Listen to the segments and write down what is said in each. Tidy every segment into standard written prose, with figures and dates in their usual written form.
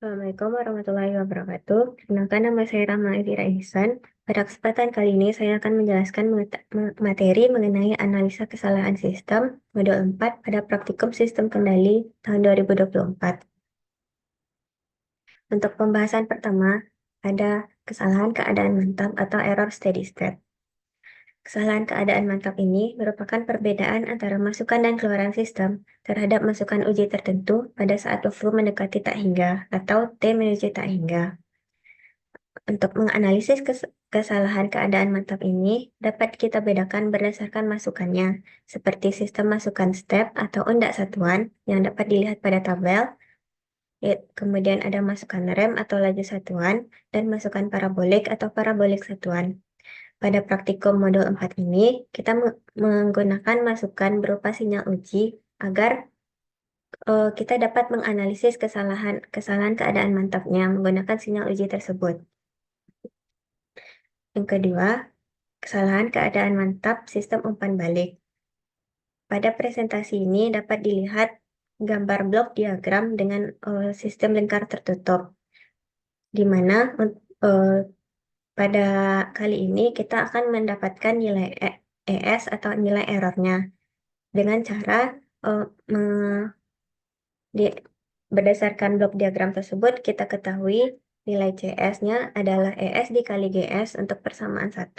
Assalamualaikum warahmatullahi wabarakatuh. Perkenalkan, nama saya Rahma Elvira Ihsan. Pada kesempatan kali ini saya akan menjelaskan materi mengenai analisa kesalahan sistem modul 4 pada praktikum sistem kendali tahun 2024. Untuk pembahasan pertama, ada kesalahan keadaan mantap atau error steady state. Kesalahan keadaan mantap ini merupakan perbedaan antara masukan dan keluaran sistem terhadap masukan uji tertentu pada saat waktu mendekati tak hingga atau T menuju tak hingga. Untuk menganalisis kesalahan keadaan mantap ini dapat kita bedakan berdasarkan masukannya, seperti sistem masukan step atau undak satuan yang dapat dilihat pada tabel. Kemudian ada masukan rem atau laju satuan dan masukan parabolik atau parabolik satuan. Pada praktikum modul 4 ini, kita menggunakan masukan berupa sinyal uji agar kita dapat menganalisis kesalahan keadaan mantapnya menggunakan sinyal uji tersebut. Yang kedua, kesalahan keadaan mantap sistem umpan balik. Pada presentasi ini dapat dilihat gambar blok diagram dengan sistem lingkar tertutup, di mana pada kali ini kita akan mendapatkan nilai ES atau nilai errornya dengan cara berdasarkan blok diagram tersebut kita ketahui nilai CS-nya adalah ES dikali GS untuk persamaan 1,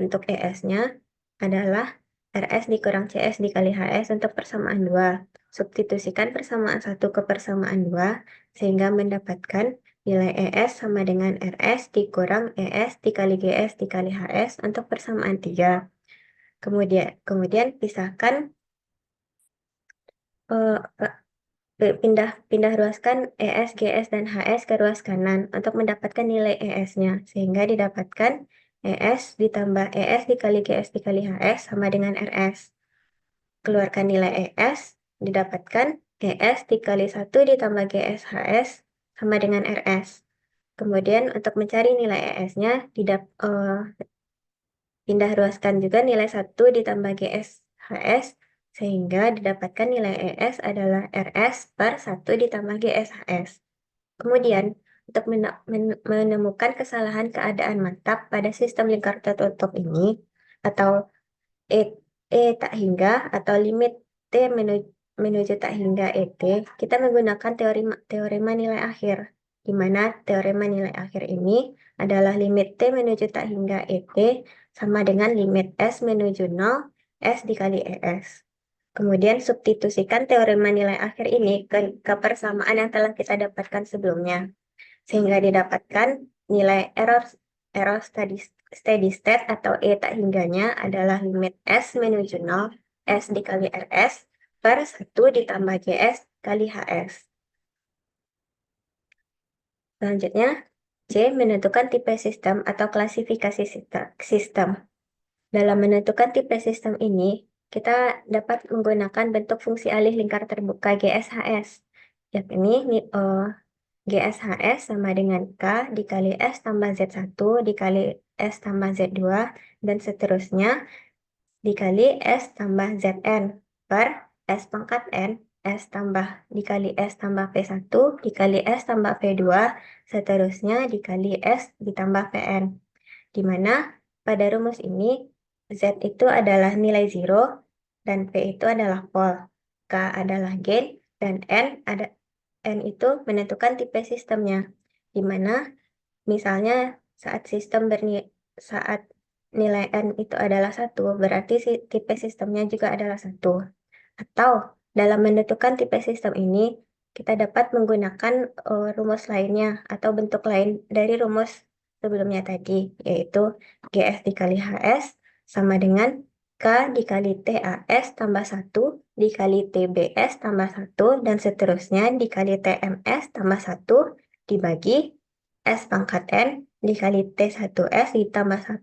untuk ES-nya adalah RS dikurang CS dikali HS untuk persamaan 2. Substitusikan persamaan 1 ke persamaan 2 sehingga mendapatkan nilai ES sama dengan RS dikurang ES dikali GS dikali HS untuk persamaan 3. Kemudian pisahkan pindah ruaskan ES, GS, dan HS ke ruas kanan untuk mendapatkan nilai ES-nya. Sehingga didapatkan ES ditambah ES dikali GS dikali HS sama dengan RS. Keluarkan nilai ES, didapatkan ES dikali 1 ditambah GS HS sama dengan RS. Kemudian untuk mencari nilai ES-nya, pindah ruaskan juga nilai 1 ditambah GS HS sehingga didapatkan nilai ES adalah RS per 1 ditambah GS HS. Kemudian, untuk menemukan kesalahan keadaan mantap pada sistem lingkar tertutup ini, atau tak hingga, atau limit T menuju tak hingga ET, kita menggunakan teorema nilai akhir, di mana teorema nilai akhir ini adalah limit T menuju tak hingga ET sama dengan limit S menuju 0, S dikali ES. Kemudian substitusikan teorema nilai akhir ini ke persamaan yang telah kita dapatkan sebelumnya. Sehingga didapatkan nilai error steady state atau E tak hingganya adalah limit S menuju 0, S dikali RS per 1 ditambah GS kali HS. Selanjutnya, C menentukan tipe sistem atau klasifikasi sistem. Dalam menentukan tipe sistem ini, kita dapat menggunakan bentuk fungsi alih lingkar terbuka GSHS. Yakni GSHS sama dengan K dikali S tambah Z1 dikali S tambah Z2 dan seterusnya dikali S tambah Zn per S pangkat N S tambah dikali S tambah P1 dikali S tambah P2 seterusnya dikali S ditambah Pn. Di mana pada rumus ini Z itu adalah nilai 0 dan P itu adalah pol, K adalah gain, dan N itu menentukan tipe sistemnya. Di mana misalnya saat nilai N itu adalah 1, berarti tipe sistemnya juga adalah 1. Atau dalam menentukan tipe sistem ini, kita dapat menggunakan rumus lainnya atau bentuk lain dari rumus sebelumnya tadi, yaitu GS dikali HS sama dengan K dikali TAS tambah 1 dikali TBS tambah 1 dan seterusnya dikali TMS tambah 1 dibagi S pangkat N dikali T1S ditambah 1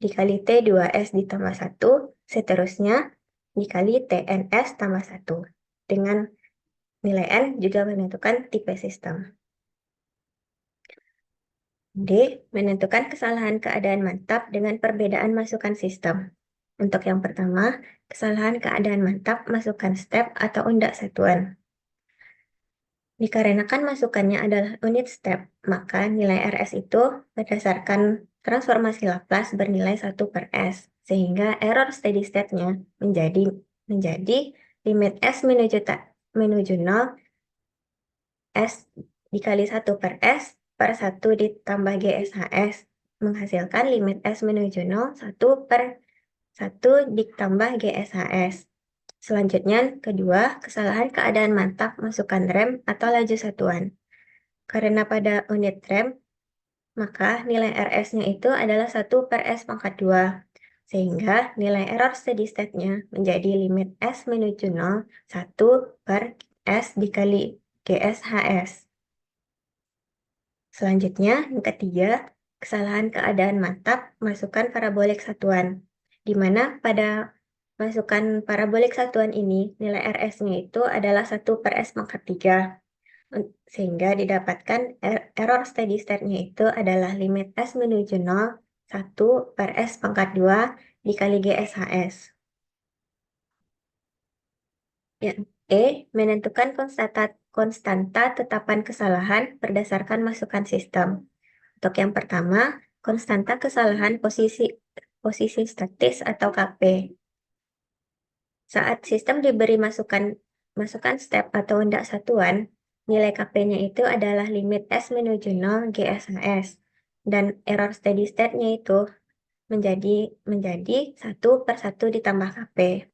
dikali T2S ditambah 1 seterusnya dikali TNS tambah 1. Dengan nilai N juga menentukan tipe sistem. D. Menentukan kesalahan keadaan mantap dengan perbedaan masukan sistem. Untuk yang pertama, kesalahan keadaan mantap masukan step atau undak satuan. Dikarenakan masukannya adalah unit step, maka nilai RS itu berdasarkan transformasi Laplace bernilai 1 per S, sehingga error steady state-nya menjadi limit S menuju 0, S dikali 1 per S per 1 ditambah GSHS, menghasilkan limit S menuju 0, 1 per 1 ditambah GSHS. Selanjutnya, kedua, kesalahan keadaan mantap masukkan rem atau laju satuan. Karena pada unit rem, maka nilai RS-nya itu adalah 1 per S pangkat 2. Sehingga nilai error steady state-nya menjadi limit S menuju 0, 1 per S dikali GSHS. Selanjutnya, yang ketiga, kesalahan keadaan mantap masukkan parabolik satuan. Di mana pada masukan parabolik satuan ini, nilai RS-nya itu adalah 1 per S pangkat 3. Sehingga didapatkan error steady state-nya itu adalah limit S menuju 0, 1 per S pangkat 2 dikali GSHS. Yang E, menentukan konstanta tetapan kesalahan berdasarkan masukan sistem. Untuk yang pertama, konstanta kesalahan posisi statis atau KP. Saat sistem diberi masukan step atau undak satuan, nilai KP-nya itu adalah limit S menuju 0 GSHS. Dan error steady state-nya itu menjadi 1 per 1 ditambah KP.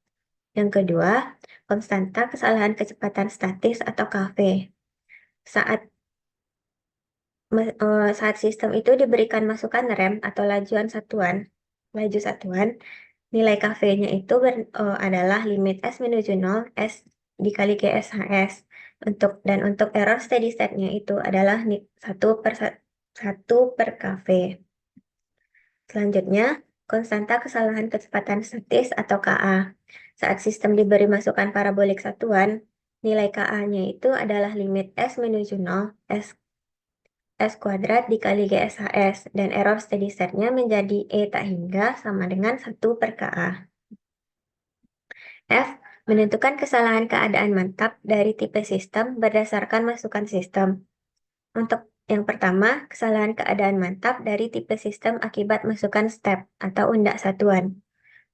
Yang kedua, konstanta kesalahan kecepatan statis atau KV. Saat sistem itu diberikan masukan rem atau laju satuan, nilai KV-nya itu adalah limit S menuju 0, S dikali GSHS. Untuk error steady state-nya itu adalah 1 per KV. Selanjutnya, konstanta kesalahan kecepatan statis atau KA. Saat sistem diberi masukan parabolik satuan, nilai KA-nya itu adalah limit S menuju 0, S kuadrat dikali GSHS, dan error steady state-nya menjadi E tak hingga sama dengan 1 per KA. F. Menentukan kesalahan keadaan mantap dari tipe sistem berdasarkan masukan sistem. Untuk yang pertama, kesalahan keadaan mantap dari tipe sistem akibat masukan step atau undak satuan.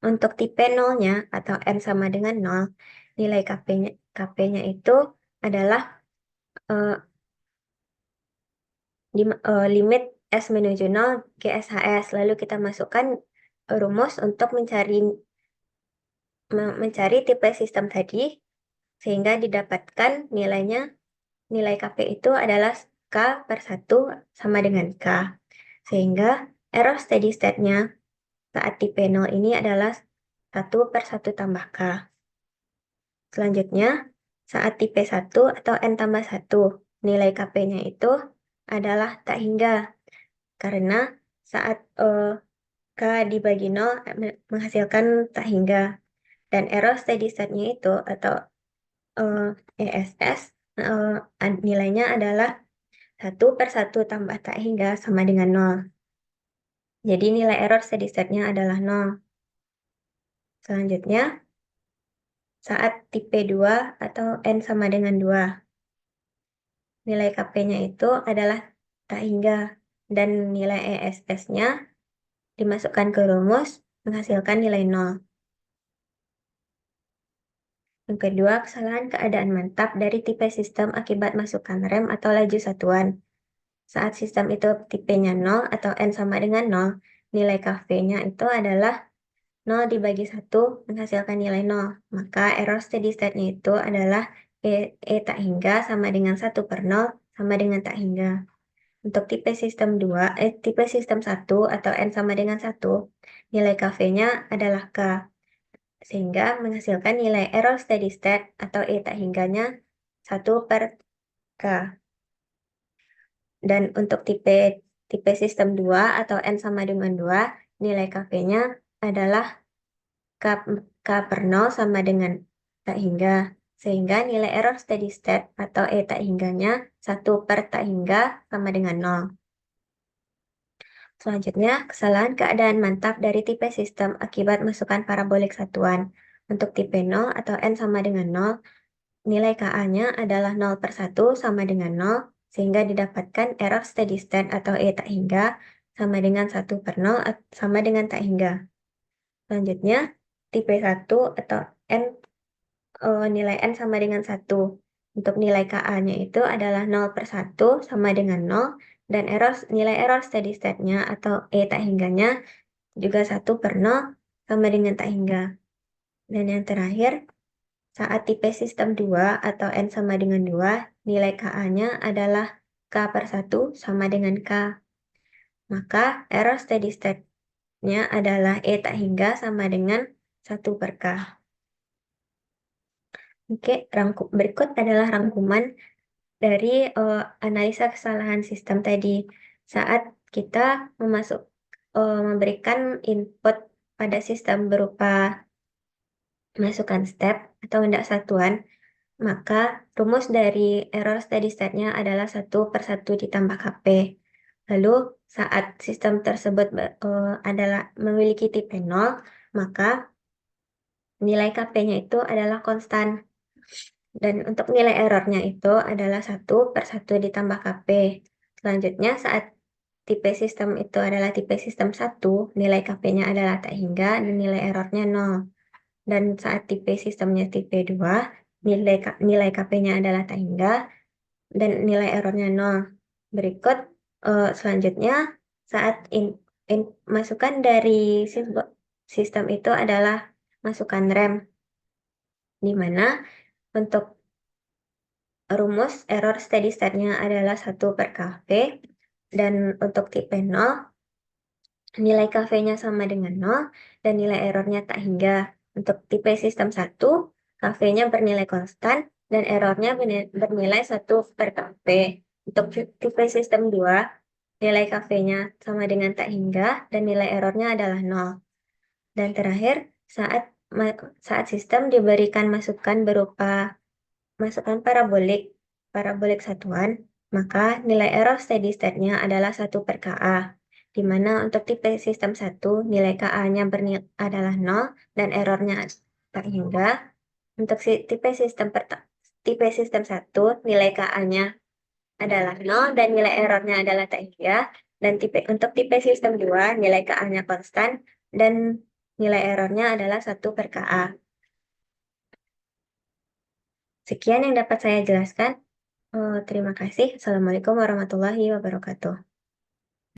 Untuk tipe 0-nya atau N sama dengan 0, nilai KP-nya itu adalah limit S menuju 0 GSHS. Lalu kita masukkan rumus untuk mencari tipe sistem tadi, sehingga didapatkan nilai KP itu adalah K per 1 sama dengan K. Sehingga error steady state-nya saat tipe 0 ini adalah 1 per 1 tambah K. Selanjutnya, saat tipe 1 atau N tambah 1, nilai KP-nya itu adalah tak hingga. Karena saat K dibagi 0 menghasilkan tak hingga. Dan error steady state-nya itu atau ESS nilainya adalah 1 per 1 tambah tak hingga sama dengan 0. Jadi nilai error steady state-nya adalah 0. Selanjutnya, saat tipe 2 atau N sama dengan 2, nilai KP-nya itu adalah tak hingga. Dan nilai ESS-nya dimasukkan ke rumus menghasilkan nilai 0. Yang kedua, kesalahan keadaan mantap dari tipe sistem akibat masukan rem atau laju satuan. Saat sistem itu tipenya 0 atau N sama dengan 0, nilai KV-nya itu adalah 0 dibagi 1 menghasilkan nilai 0. Maka error steady state-nya itu adalah E tak hingga sama dengan 1 per 0 sama dengan tak hingga. Untuk tipe sistem 1 atau N sama dengan 1, nilai KV-nya adalah K. Sehingga menghasilkan nilai error steady state atau E tak hingganya 1 per K. Dan untuk tipe sistem 2 atau N sama dengan 2, nilai KV-nya adalah K per 0 sama dengan tak hingga. Sehingga nilai error steady state atau E tak hingganya 1 per tak hingga sama dengan 0. Selanjutnya, kesalahan keadaan mantap dari tipe sistem akibat masukan parabolik satuan. Untuk tipe 0 atau N sama dengan 0, nilai KA-nya adalah 0/1 sama dengan 0, sehingga didapatkan error steady state atau E tak hingga sama dengan 1/0 sama dengan tak hingga. Selanjutnya, tipe 1 atau nilai N sama dengan 1. Untuk nilai KA-nya itu adalah 0/1 sama dengan 0, dan nilai error steady state-nya atau E tak hingganya juga 1/0 sama dengan tak hingga. Dan yang terakhir, saat tipe sistem 2 atau N sama dengan 2, nilai KA-nya adalah K/1 sama dengan K. Maka error steady state-nya adalah E tak hingga sama dengan 1/K. Oke, berikut adalah rangkuman dari analisa kesalahan sistem tadi. Saat kita memberikan input pada sistem berupa masukkan step atau hendak satuan, maka rumus dari error steady state-nya adalah 1/1 ditambah KP. Lalu saat sistem tersebut adalah memiliki tipe 0, maka nilai KP-nya itu adalah konstan. Dan untuk nilai errornya itu adalah 1/1 ditambah KP. Selanjutnya saat tipe sistem itu adalah tipe sistem 1, nilai KP-nya adalah tak hingga dan nilai errornya 0. Dan saat tipe sistemnya tipe 2, nilai KP-nya adalah tak hingga dan nilai errornya 0. Berikut selanjutnya saat masukan dari sistem itu adalah masukan rem, di mana untuk rumus error steady state-nya adalah 1/KV, dan untuk tipe 0, nilai KV-nya sama dengan 0, dan nilai errornya tak hingga. Untuk tipe sistem 1, KV-nya bernilai konstan, dan errornya bernilai 1/KV. Untuk tipe sistem 2, nilai KV-nya sama dengan tak hingga, dan nilai errornya adalah 0. Dan terakhir, saat sistem diberikan masukan berupa masukan parabolik satuan, maka nilai error steady state-nya adalah 1/KA, di mana untuk tipe sistem 1, nilai KA-nya adalah 0 dan errornya tak hingga. Untuk tipe sistem 1, nilai KA-nya adalah 0 dan nilai errornya adalah tak hingga. Dan untuk tipe sistem 2, nilai KA-nya konstan dan nilai errornya adalah 1/KA. Sekian yang dapat saya jelaskan. Terima kasih. Assalamualaikum warahmatullahi wabarakatuh.